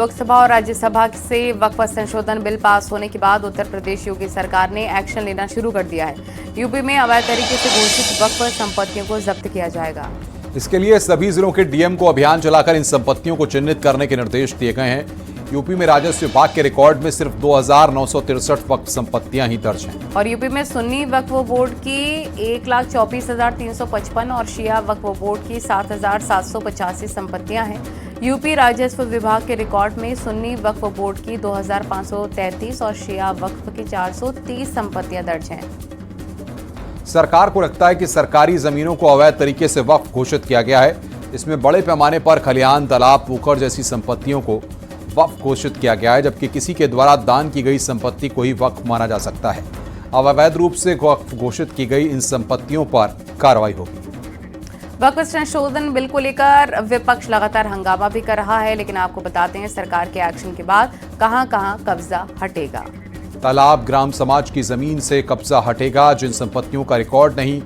लोकसभा और राज्यसभा से वक्फ संशोधन बिल पास होने के बाद उत्तर प्रदेश योगी सरकार ने एक्शन लेना शुरू कर दिया है। यूपी में अवैध तरीके से घोषित वक्फ संपत्तियों को जब्त किया जाएगा। इसके लिए सभी जिलों के डीएम को अभियान चलाकर इन संपत्तियों को चिन्हित करने के निर्देश दिए गए हैं। यूपी में राजस्व विभाग के रिकॉर्ड में सिर्फ 2963 वक्फ संपत्तियां ही दर्ज हैं। और यूपी में सुन्नी वक्फ बोर्ड की 1,24,355 और शिया वक्फ बोर्ड की 7,785 संपत्तियां हैं। यूपी राजस्व विभाग के रिकॉर्ड में सुन्नी वक्फ बोर्ड की 2,533 और शिया वक्फ की 430 संपत्तियां दर्ज हैं। सरकार को लगता है कि सरकारी जमीनों को अवैध तरीके से वक्फ घोषित किया गया है। इसमें बड़े पैमाने पर खलिहान, तालाब, पोखर जैसी संपत्तियों को वक्फ घोषित किया गया है, जबकि किसी के द्वारा दान की गई संपत्ति को ही वक्फ माना जा सकता है। अब अवैध रूप से वक्फ घोषित की गई इन संपत्तियों पर कार्रवाई होगी। वक्फ संशोधन बिल को लेकर विपक्ष लगातार हंगामा भी कर रहा है, लेकिन आपको बताते हैं सरकार के एक्शन के बाद कहां-कहां कब्जा हटेगा। तालाब, ग्राम समाज की जमीन से कब्जा हटेगा। जिन संपत्तियों का रिकॉर्ड नहीं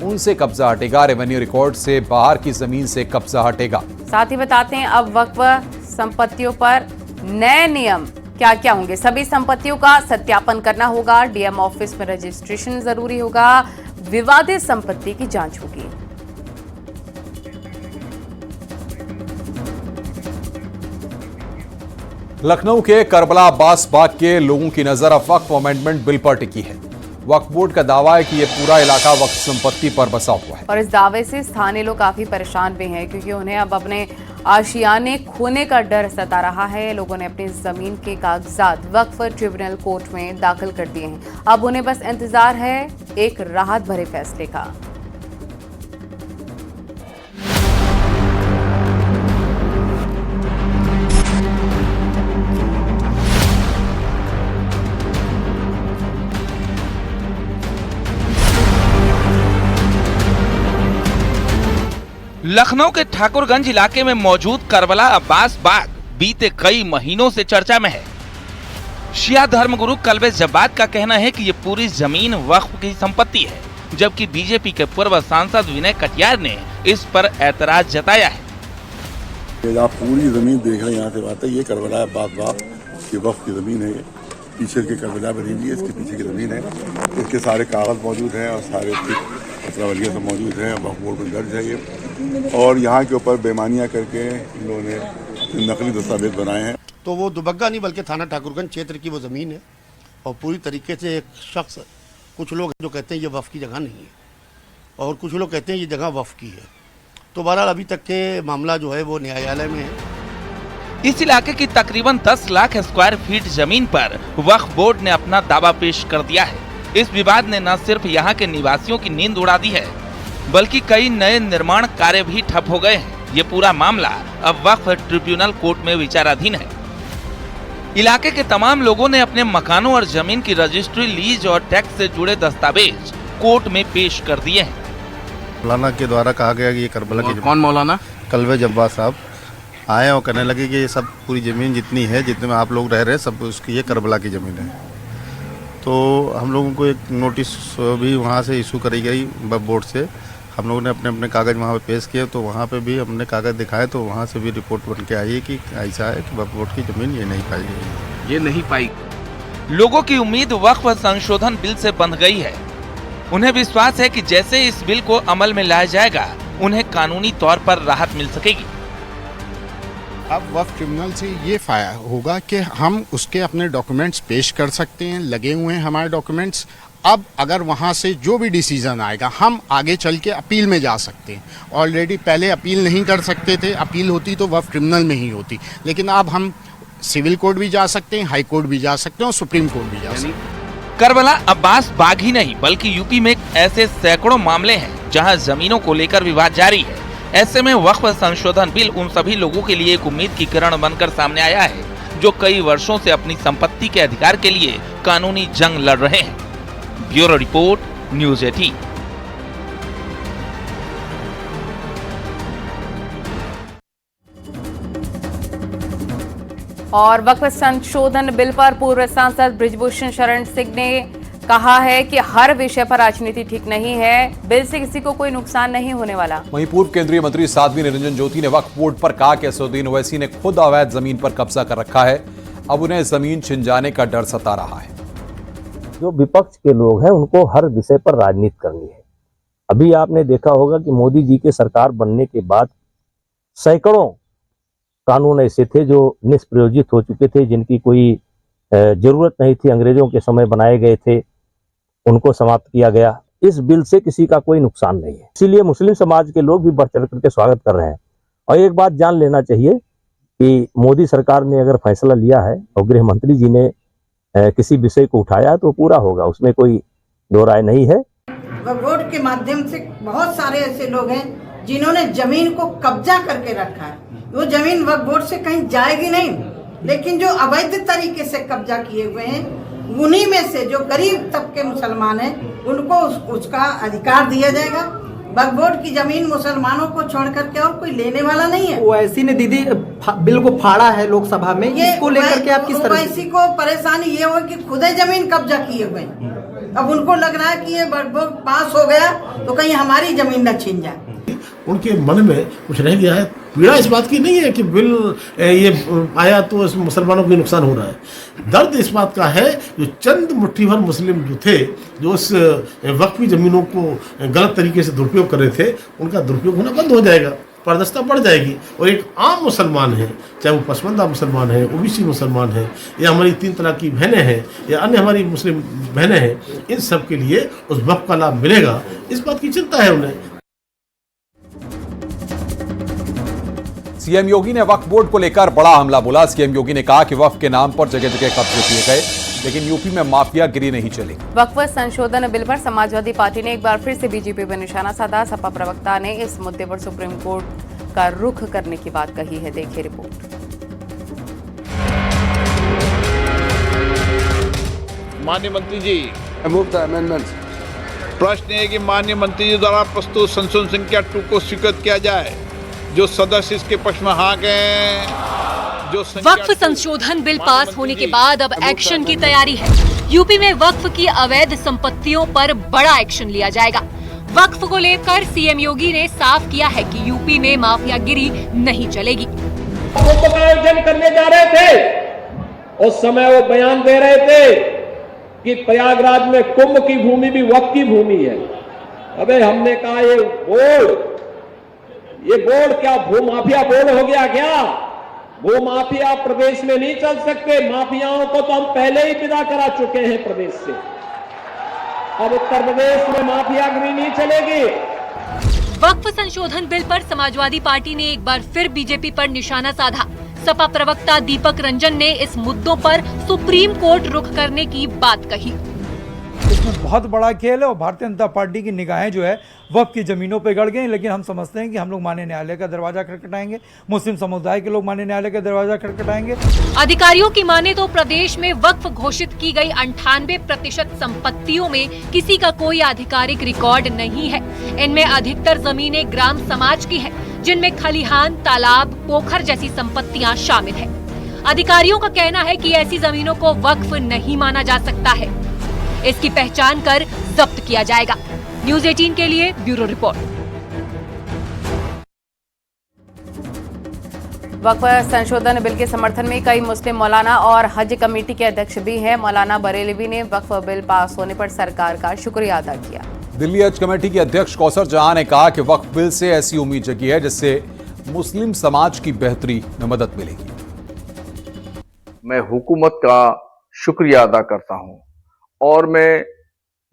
उनसे कब्जा हटेगा। रेवेन्यू रिकॉर्ड से बाहर की जमीन से कब्जा हटेगा। साथ ही बताते हैं अब वक्फ संपत्तियों पर नए नियम क्या क्या होंगे। सभी संपत्तियों का सत्यापन करना होगा। डीएम ऑफिस में रजिस्ट्रेशन जरूरी होगा। विवादित संपत्ति की जांच होगी। लखनऊ के करबला अब्बास बाग के लोगों की नजर अब वक्फ अमेंडमेंट बिल पर टिकी है। वक्फ बोर्ड का दावा है कि यह पूरा इलाका वक्फ संपत्ति पर बसा हुआ है। और इस दावे से स्थानीय लोग काफी परेशान भी हैं, क्योंकि उन्हें अब अपने आशियाने खोने का डर सता रहा है। लोगों ने अपनी जमीन के कागजात वक्फ ट्रिब्यूनल कोर्ट में दाखिल कर दिए हैं। अब उन्हें बस इंतजार है एक राहत भरे फैसले का। लखनऊ के ठाकुरगंज इलाके में मौजूद करबला अब्बास बाग बीते कई महीनों से चर्चा में है। शिया धर्मगुरु कल्बे जब्बात का कहना है कि ये पूरी जमीन वक्फ की संपत्ति है, जबकि बीजेपी के पूर्व सांसद विनय कटियार ने इस पर ऐतराज जताया है। आप पूरी जमीन देख रहे हैं, यहाँ से बात है, ये करबला अब्बास बाग ये वक्फ की जमीन है। ये पीछे की करबला बनी हुई है, इसके पीछे की जमीन है। इसके सारे कागज मौजूद हैं और सारे पत्रावलियाँ सब मौजूद हैं। वक्फ बोर्ड में दर्ज है ये। और यहाँ के ऊपर बेमानियाँ करके इन लोगों ने नकली दस्तावेज बनाए हैं। तो वो दुबग्गा नहीं बल्कि थाना ठाकुरगंज क्षेत्र की वो ज़मीन है और पूरी तरीके से एक शख्स, कुछ लोग जो कहते हैं ये वफ़ की जगह नहीं है और कुछ लोग कहते हैं ये जगह वफ़ की है। तो बहरहाल अभी तक के मामला जो है वो न्यायालय में है। इस इलाके की तकरीबन 10 लाख स्क्वायर फीट जमीन पर वक्फ बोर्ड ने अपना दावा पेश कर दिया है। इस विवाद ने न सिर्फ यहाँ के निवासियों की नींद उड़ा दी है, बल्कि कई नए निर्माण कार्य भी ठप हो गए हैं। ये पूरा मामला अब वक्फ ट्रिब्यूनल कोर्ट में विचाराधीन है। इलाके के तमाम लोगों ने अपने मकानों और जमीन की रजिस्ट्री, लीज और टैक्स से जुड़े दस्तावेज कोर्ट में पेश कर दिए हैं। मौलाना के द्वारा कहा गया कि ये करबला की कौन मौलाना? कल्बे जब्बात साहब आए और कहने लगे कि ये सब पूरी ज़मीन जितनी है, जितने में आप लोग रह रहे हैं, सब उसकी ये करबला की ज़मीन है। तो हम लोगों को एक नोटिस भी वहाँ से इशू करी गई वक्फ बोर्ड से। हम लोगों ने अपने अपने कागज़ वहाँ पे पेश किए, तो वहाँ पे भी हमने कागज़ दिखाए, तो वहाँ से भी रिपोर्ट बन के आई है कि ऐसा है कि वक्फ बोर्ड की ज़मीन ये नहीं पाई गई। ये नहीं पाई। लोगों की उम्मीद वक्फ संशोधन बिल से बंध गई है। उन्हें विश्वास है कि जैसे इस बिल को अमल में लाया जाएगा, उन्हें कानूनी तौर पर राहत मिल सकेगी। अब वक्फ ट्रिब्यूनल से ये फायदा होगा कि हम उसके अपने डॉक्यूमेंट्स पेश कर सकते हैं। लगे हुए हैं हमारे डॉक्यूमेंट्स। अब अगर वहाँ से जो भी डिसीजन आएगा, हम आगे चल के अपील में जा सकते हैं। ऑलरेडी पहले अपील नहीं कर सकते थे, अपील होती तो वक्फ ट्रिब्यूनल में ही होती, लेकिन अब हम सिविल कोर्ट भी जा सकते हैं, हाई कोर्ट भी जा सकते हैं और सुप्रीम कोर्ट भी जा सकते हैं। करबला अब्बास बाग ही नहीं, बल्कि यूपी में ऐसे सैकड़ों मामले हैं जहां जमीनों को लेकर विवाद जारी है। ऐसे में वक्फ संशोधन बिल उन सभी लोगों के लिए एक उम्मीद की किरण बनकर सामने आया है, जो कई वर्षों से अपनी संपत्ति के अधिकार के लिए कानूनी जंग लड़ रहे हैं। Bureau report, news 18। और वक्फ संशोधन बिल पर पूर्व सांसद बृजभूषण शरण सिंह ने कहा है कि हर विषय पर राजनीति ठीक नहीं है, बिल से किसी को कोई नुकसान नहीं होने वाला। वहीं पूर्व केंद्रीय मंत्री साध्वी निरंजन ज्योति ने वक्फ बोर्ड पर कहा कि असदुद्दीन ओवैसी ने खुद अवैध जमीन पर कब्जा कर रखा है, अब उन्हें जमीन छिन जाने का डर सता रहा है। जो विपक्ष के लोग हैं उनको हर विषय पर राजनीति करनी है। अभी आपने देखा होगा कि मोदी जी के सरकार बनने के बाद सैकड़ों कानून ऐसे थे जो निष्प्रयोजित हो चुके थे, जिनकी कोई जरूरत नहीं थी, अंग्रेजों के समय बनाए गए थे, उनको समाप्त किया गया। इस बिल से किसी का कोई नुकसान नहीं है, इसीलिए मुस्लिम समाज के लोग भी बढ़ चढ़ करके स्वागत कर रहे हैं। और एक बात जान लेना चाहिए कि मोदी सरकार ने अगर फैसला लिया है और गृह मंत्री जी ने किसी विषय को उठाया तो पूरा होगा, उसमें कोई दो राय नहीं है। वक्फ बोर्ड के माध्यम से बहुत सारे ऐसे लोग हैं जिन्होंने जमीन को कब्जा करके रखा है। वो जमीन वक्फ बोर्ड से कहीं जाएगी नहीं, लेकिन जो अवैध तरीके से कब्जा किए हुए हैं उन्हीं में से जो गरीब तबके मुसलमान हैं उनको उसका अधिकार दिया जाएगा। वक्फ बोर्ड की जमीन मुसलमानों को छोड़ करके और कोई लेने वाला नहीं है। ओवैसी ने दीदी बिल को फाड़ा है लोकसभा में, इसको लेकर के आप किस तरह? ओवैसी को परेशानी ये हो कि खुद ही जमीन कब्जा किए हुए हैं। अब उनको लग रहा है कि ये वक्फ बोर्ड पास हो गया तो कहीं हमारी जमीन न छीन जाए। उनके मन में कुछ रह गया है। पीड़ा इस बात की नहीं है कि बिल ये आया तो इसमें मुसलमानों को नुकसान हो रहा है। दर्द इस बात का है जो चंद मुट्ठी भर मुस्लिम जो थे, जो उस वक्फी ज़मीनों को गलत तरीके से दुरुपयोग कर रहे थे, उनका दुरुपयोग होना बंद हो जाएगा, पारदर्शिता बढ़ जाएगी। और एक आम मुसलमान है, चाहे वो पसमानदा मुसलमान है, ओबीसी मुसलमान है, या हमारी 3 तलाक की बहनें हैं, या अन्य हमारी मुस्लिम बहनें हैं, इन सब के लिए उस वक्फ का लाभ मिलेगा, इस बात की चिंता है उन्हें। सीएम योगी ने वक्फ बोर्ड को लेकर बड़ा हमला बोला। सीएम योगी ने कहा कि वक्फ के नाम पर जगह जगह कब्जे किए गए, लेकिन यूपी में माफियागिरी नहीं चलेगी। वक्फ संशोधन बिल पर समाजवादी पार्टी ने एक बार फिर से बीजेपी पर निशाना साधा। सपा प्रवक्ता ने इस मुद्दे पर सुप्रीम कोर्ट का रुख करने की बात कही है। देखिए रिपोर्ट। माननीय मंत्री जी, प्रश्न है कि माननीय मंत्री जी द्वारा प्रस्तुत संशोधन संख्या 2 को स्वीकृत किया जाए। जो सदस्य इसके पक्ष में हाँ गए। जो वक्फ संशोधन बिल पास होने के बाद अब एक्शन की तैयारी है। यूपी में वक्फ की अवैध संपत्तियों पर बड़ा एक्शन लिया जाएगा। वक्फ को लेकर सीएम योगी ने साफ किया है कि यूपी में माफियागिरी नहीं चलेगी। कुंभ का आयोजन करने जा रहे थे, उस समय वो बयान दे रहे थे कि प्रयागराज में कुंभ की भूमि भी वक्फ की भूमि है। अबे हमने कहा ये बोर्ड क्या भूमाफिया बोर्ड हो गया क्या? भूमाफिया प्रदेश में नहीं चल सकते। माफियाओं को तो हम पहले ही विदा करा चुके हैं प्रदेश से। अब उत्तर प्रदेश में माफियागिरी नहीं चलेगी। वक्फ संशोधन बिल पर समाजवादी पार्टी ने एक बार फिर बीजेपी पर निशाना साधा। सपा प्रवक्ता दीपक रंजन ने इस मुद्दों पर सुप्रीम कोर्ट रुख करने की बात कही। इसमें बहुत बड़ा खेल है और भारतीय जनता पार्टी की निगाहें जो है वक्फ की जमीनों पे गड़ गई, लेकिन हम समझते हैं कि हम लोग माननीय न्यायालय का दरवाजा खटखटाएंगे, मुस्लिम समुदाय के लोग माननीय न्यायालय का दरवाजा खटखटाएंगे। अधिकारियों की माने तो प्रदेश में वक्फ घोषित की गई 98% संपत्तियों में किसी का कोई आधिकारिक रिकॉर्ड नहीं है। इनमें अधिकतर जमीनें ग्राम समाज की है, जिनमें खलिहान, तालाब, पोखर जैसी संपत्तियां शामिल है। अधिकारियों का कहना है कि ऐसी जमीनों को वक्फ नहीं माना जा सकता है। इसकी पहचान कर जब्त किया जाएगा। न्यूज़ 18 के लिए ब्यूरो रिपोर्ट। वक्फ संशोधन बिल के समर्थन में कई मुस्लिम मौलाना और हज कमेटी के अध्यक्ष भी हैं। मौलाना बरेलवी ने वक्फ बिल पास होने पर सरकार का शुक्रिया अदा किया। दिल्ली हज कमेटी के अध्यक्ष कौसर जहां ने कहा कि वक्फ बिल से ऐसी उम्मीद जगी है जिससे मुस्लिम समाज की बेहतरी में मदद मिलेगी। मैं हुकूमत का शुक्रिया अदा करता हूं और मैं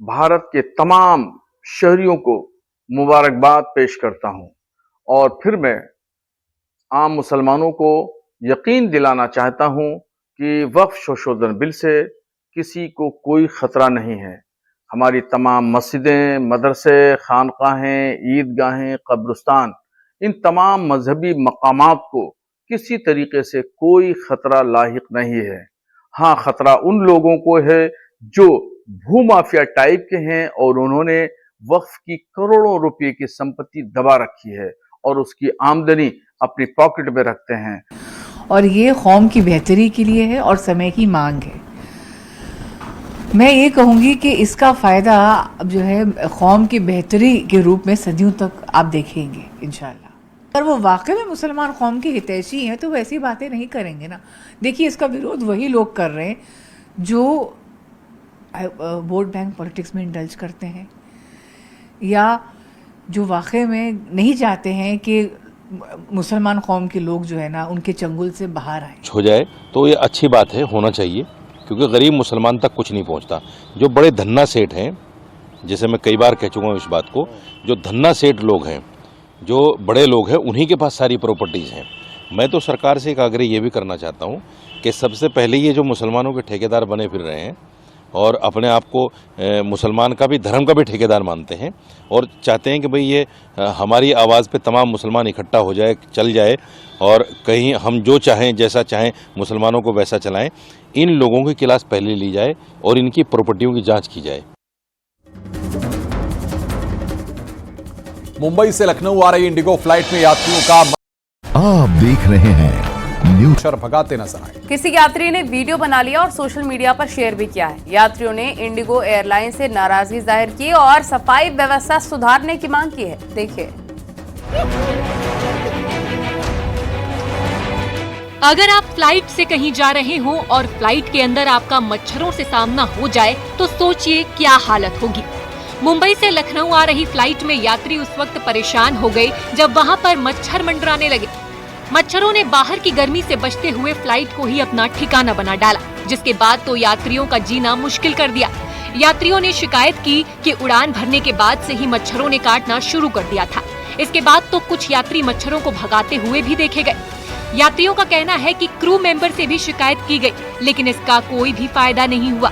भारत के तमाम शहरियों को मुबारकबाद पेश करता हूं। और फिर मैं आम मुसलमानों को यकीन दिलाना चाहता हूं कि वक्फ संशोधन बिल से किसी को कोई खतरा नहीं है। हमारी तमाम मस्जिदें, मदरसे, खानकाहें, ईदगाहें, कब्रिस्तान, इन तमाम मजहबी मकामात को किसी तरीके से कोई खतरा लाहिक नहीं है। हाँ, खतरा उन लोगों को है जो भूमाफिया टाइप के हैं और उन्होंने वक्फ की करोड़ों रुपए की संपत्ति दबा रखी है और उसकी आमदनी अपनी पॉकेट में रखते हैं। और ये कौम की बेहतरी के लिए है और समय की मांग है। मैं ये कहूँगी कि इसका फ़ायदा अब जो है कौम की बेहतरी के रूप में सदियों तक आप देखेंगे इंशाल्लाह। अगर वो वाकई में मुसलमान कौम की हितैषी हैं तो वो ऐसी बातें नहीं करेंगे ना। देखिए, इसका विरोध वही लोग कर रहे हैं जो वोट बैंक पॉलिटिक्स में इंडल्ज करते हैं या जो वाकई में नहीं चाहते हैं कि मुसलमान कौम के लोग जो है ना उनके चंगुल से बाहर आए। हो जाए तो ये अच्छी बात है, होना चाहिए, क्योंकि गरीब मुसलमान तक कुछ नहीं पहुंचता। जो बड़े धन्ना सेठ हैं, जैसे मैं कई बार कह चुका हूँ इस बात को, जो धन्ना सेठ लोग हैं, जो बड़े लोग हैं, उन्हीं के पास सारी प्रॉपर्टीज़ हैं। मैं तो सरकार से एक आग्रह ये भी करना चाहता हूँ कि सबसे पहले ये जो मुसलमानों के ठेकेदार बने फिर रहे हैं और अपने आप को मुसलमान का भी, धर्म का भी ठेकेदार मानते हैं और चाहते हैं कि भाई ये हमारी आवाज़ पे तमाम मुसलमान इकट्ठा हो जाए, चल जाए और कहीं हम जो चाहें, जैसा चाहें मुसलमानों को वैसा चलाएं, इन लोगों की क्लास पहले ली जाए और इनकी प्रॉपर्टियों की जांच की जाए। मुंबई से लखनऊ आ रही इंडिगो फ्लाइट में यात्रियों का आप देख रहे हैं न्यूज भगाते नजर आए। किसी यात्री ने वीडियो बना लिया और सोशल मीडिया पर शेयर भी किया है। यात्रियों ने इंडिगो एयरलाइन से नाराजगी जाहिर की और सफाई व्यवस्था सुधारने की मांग की है। देखिए, अगर आप फ्लाइट से कहीं जा रहे हो और फ्लाइट के अंदर आपका मच्छरों से सामना हो जाए तो सोचिए क्या हालत होगी। मुंबई से लखनऊ आ रही फ्लाइट में यात्री उस वक्त परेशान हो गए जब वहां पर मच्छर मंडराने लगे। मच्छरों ने बाहर की गर्मी से बचते हुए फ्लाइट को ही अपना ठिकाना बना डाला, जिसके बाद तो यात्रियों का जीना मुश्किल कर दिया। यात्रियों ने शिकायत की कि उड़ान भरने के बाद से ही मच्छरों ने काटना शुरू कर दिया था। इसके बाद तो कुछ यात्री मच्छरों को भगाते हुए भी देखे गए। यात्रियों का कहना है कि क्रू मेंबर से भी शिकायत की गई, लेकिन इसका कोई भी फायदा नहीं हुआ।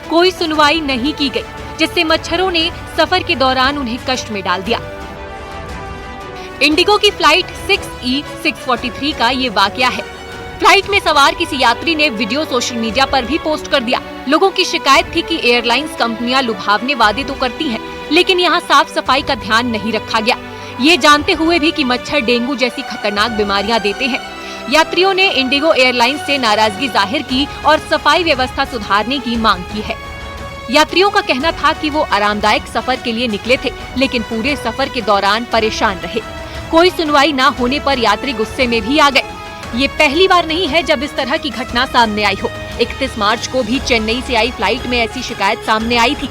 कोई सुनवाई नहीं की गई, जिससे मच्छरों ने सफर के दौरान उन्हें कष्ट में डाल दिया। इंडिगो की फ्लाइट 6E643 का ये वाकया है। फ्लाइट में सवार किसी यात्री ने वीडियो सोशल मीडिया पर भी पोस्ट कर दिया। लोगों की शिकायत थी कि एयरलाइंस कंपनियां लुभावने वादे तो करती हैं, लेकिन यहाँ साफ सफाई का ध्यान नहीं रखा गया, ये जानते हुए भी कि मच्छर डेंगू जैसी खतरनाक बीमारियां देते हैं। यात्रियों ने इंडिगो एयरलाइंस से नाराजगी जाहिर की और सफाई व्यवस्था सुधारने की मांग की है। यात्रियों का कहना था कि वो आरामदायक सफर के लिए निकले थे, लेकिन पूरे सफर के दौरान परेशान रहे। कोई सुनवाई न होने पर यात्री गुस्से में भी आ गए। ये पहली बार नहीं है जब इस तरह की घटना सामने आई हो। 31 मार्च को भी चेन्नई से आई फ्लाइट में ऐसी शिकायत सामने आई थी।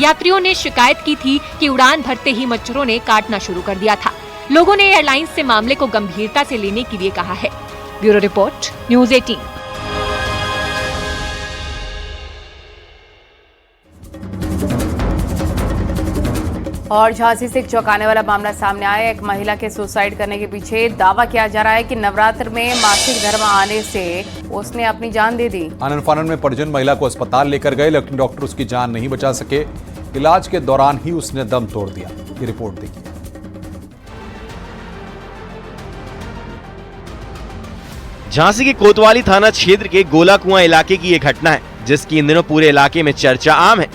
यात्रियों ने शिकायत की थी कि उड़ान भरते ही मच्छरों ने काटना शुरू कर दिया था। लोगों ने एयरलाइंस से मामले को गंभीरता से लेने के लिए कहा है। Bureau report, news 18। और झांसी से एक चौंकाने वाला मामला सामने आया। एक महिला के सुसाइड करने के पीछे दावा किया जा रहा है कि नवरात्र में मासिक धर्म आने से उसने अपनी जान दे दी। आनन फानन में परिजन महिला को अस्पताल लेकर गए, लेकिन डॉक्टर उसकी जान नहीं बचा सके। इलाज के दौरान ही उसने दम तोड़ दिया। ये रिपोर्ट देखिए। झांसी के कोतवाली थाना क्षेत्र के गोला कुआं इलाके की ये घटना है, जिसकी इन दिनों पूरे इलाके में चर्चा आम है।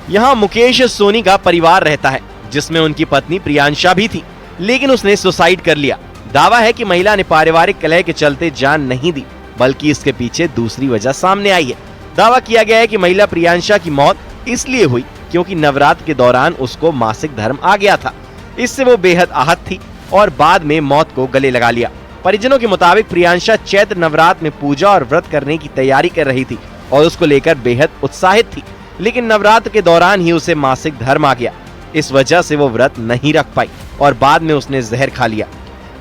यहाँ मुकेश सोनी का परिवार रहता है, जिसमें उनकी पत्नी प्रियांशा भी थी, लेकिन उसने सुसाइड कर लिया। दावा है कि महिला ने पारिवारिक कलह के चलते जान नहीं दी, बल्कि इसके पीछे दूसरी वजह सामने आई है। दावा किया गया है कि महिला प्रियांशा की मौत इसलिए हुई क्योंकि नवरात्र के दौरान उसको मासिक धर्म आ गया था। इससे वो बेहद आहत थी और बाद में मौत को गले लगा लिया। परिजनों के मुताबिक प्रियांशा चैत्र नवरात्र में पूजा और व्रत करने की तैयारी कर रही थी और उसको लेकर बेहद उत्साहित थी, लेकिन नवरात्र के दौरान ही उसे मासिक धर्म आ गया। इस वजह से वो व्रत नहीं रख पाई और बाद में उसने जहर खा लिया।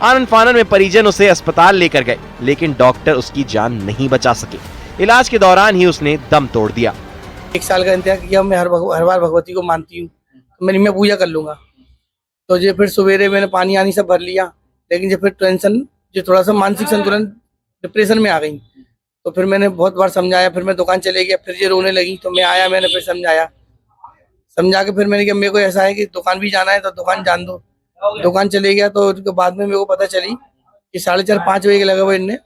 आनंद फानन में परिजन उसे अस्पताल लेकर गए, लेकिन डॉक्टर उसकी जान नहीं बचा सके। इलाज के दौरान ही उसने दम तोड़ दिया। 1 साल का इंतजार किया। मैं हर बार भगवती को मानती हूँ, तो मैं पूजा कर लूंगा। तो जो फिर सवेरे मैंने पानी आनी सब भर लिया, लेकिन जो फिर टेंशन, जो थोड़ा सा मानसिक संतुलन, डिप्रेशन में आ गई। तो फिर मैंने बहुत बार समझाया, फिर मैं दुकान चले गया, फिर ये रोने लगी। तो मैं आया, मैंने फिर समझा के फिर मैंने कहा मेरे को ऐसा है कि दुकान भी जाना है तो दुकान जान दो। दुकान चले गया तो उसके बाद में मेरे को पता चली कि 4:30-5 बजे के लगे हुए इनने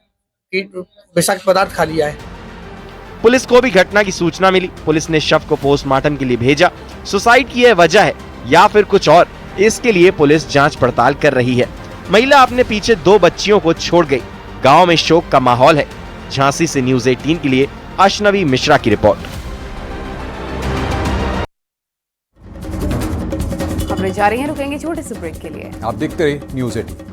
विषाक्त पदार्थ खा लिया है। पुलिस को भी घटना की सूचना मिली। पुलिस ने शव को पोस्टमार्टम के लिए भेजा। सुसाइड की यह वजह है या फिर कुछ और, इसके लिए पुलिस जांच पड़ताल कर रही है। महिला अपने पीछे 2 बच्चियों को छोड़ गई। गांव में शोक का माहौल है। झांसी से न्यूज 18 के लिए अशनवी मिश्रा की रिपोर्ट। खबरें जारी हैं, रुकेंगे छोटे से ब्रेक के लिए। आप देखते रहिए न्यूज़ 18।